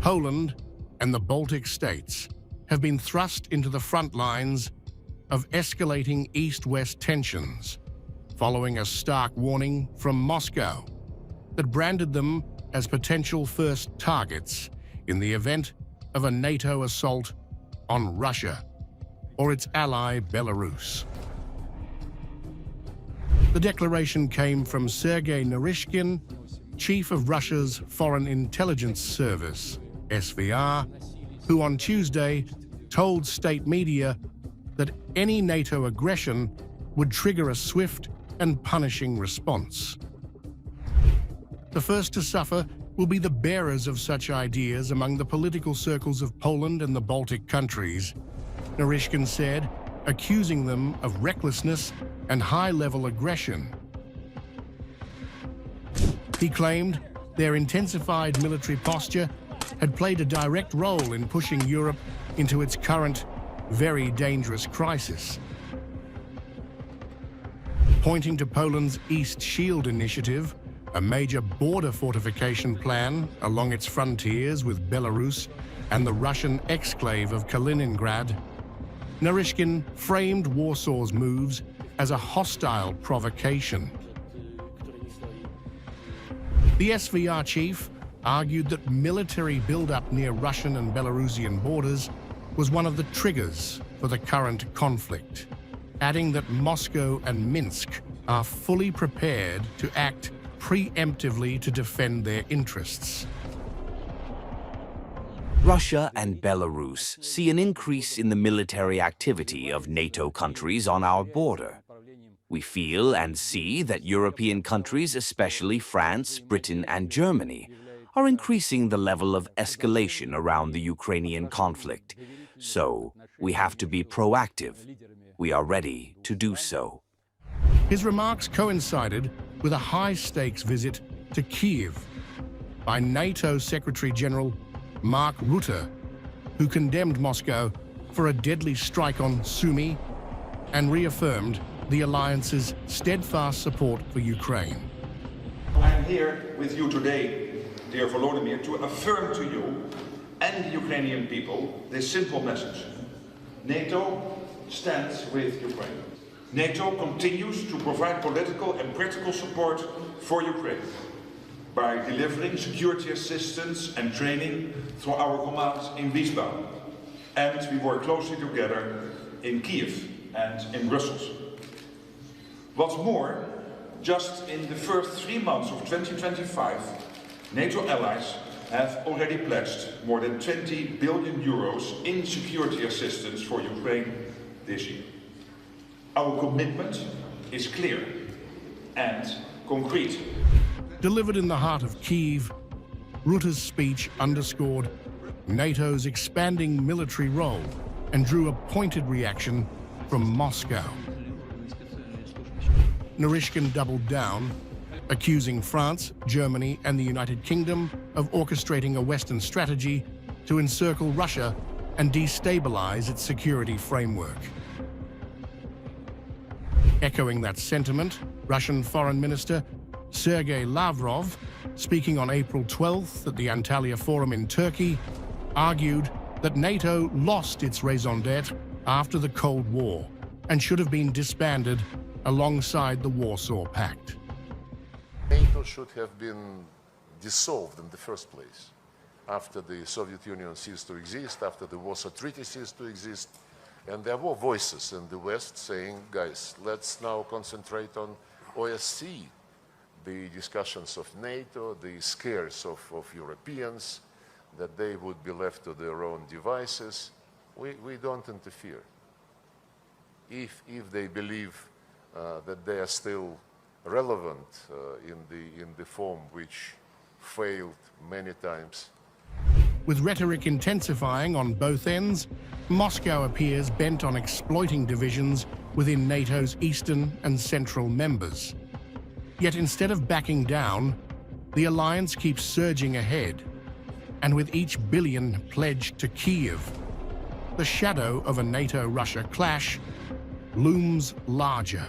Poland and the Baltic states have been thrust into the front lines of escalating east-west tensions, following a stark warning from Moscow that branded them as potential first targets in the event of a NATO assault on Russia or its ally Belarus. The declaration came from Sergei Naryshkin, chief of Russia's Foreign Intelligence Service, SVR, who on Tuesday told state media that any NATO aggression would trigger a swift and punishing response. The first to suffer will be the bearers of such ideas among the political circles of Poland and the Baltic countries, Naryshkin said, accusing them of recklessness and high-level aggression. He claimed their intensified military posture had played a direct role in pushing Europe into its current, very dangerous crisis. Pointing to Poland's East Shield initiative, a major border fortification plan along its frontiers with Belarus and the Russian exclave of Kaliningrad, Naryshkin framed Warsaw's moves as a hostile provocation. The SVR chief argued that military buildup near Russian and Belarusian borders was one of the triggers for the current conflict, adding that Moscow and Minsk are fully prepared to act preemptively to defend their interests. Russia and Belarus see an increase in the military activity of NATO countries on our border. We feel and see that European countries, especially France, Britain, and Germany, are increasing the level of escalation around the Ukrainian conflict. So, we have to be proactive. We are ready to do so. His remarks coincided with a high-stakes visit to Kyiv by NATO Secretary-General Mark Rutte, who condemned Moscow for a deadly strike on Sumy and reaffirmed the alliance's steadfast support for Ukraine. I am here with you today, dear Volodymyr, to affirm to you and the Ukrainian people this simple message. NATO stands with Ukraine. NATO continues to provide political and practical support for Ukraine by delivering security assistance and training through our commands in Wiesbaden. And we work closely together in Kyiv and in Brussels. What's more, just in the first 3 months of 2025, NATO allies have already pledged more than 20 billion euros in security assistance for Ukraine this year. Our commitment is clear and concrete. Delivered in the heart of Kyiv, Rutte's speech underscored NATO's expanding military role and drew a pointed reaction from Moscow. Naryshkin doubled down, accusing France, Germany, and the United Kingdom of orchestrating a Western strategy to encircle Russia and destabilize its security framework. Echoing that sentiment, Russian Foreign Minister Sergei Lavrov, speaking on April 12th at the Antalya Forum in Turkey, argued that NATO lost its raison d'etre after the Cold War and should have been disbanded alongside the Warsaw Pact. NATO should have been dissolved in the first place, after the Soviet Union ceased to exist, after the Warsaw Treaty ceased to exist. And there were voices in the West saying, guys, let's now concentrate on OSCE, the discussions of NATO, the scares of Europeans, that they would be left to their own devices. We don't interfere. If they believe that they are still relevant in the form which failed many times. With rhetoric intensifying on both ends, Moscow appears bent on exploiting divisions within NATO's eastern and central members. Yet instead of backing down, the alliance keeps surging ahead, and with each billion pledged to Kyiv, the shadow of a NATO-Russia clash looms larger.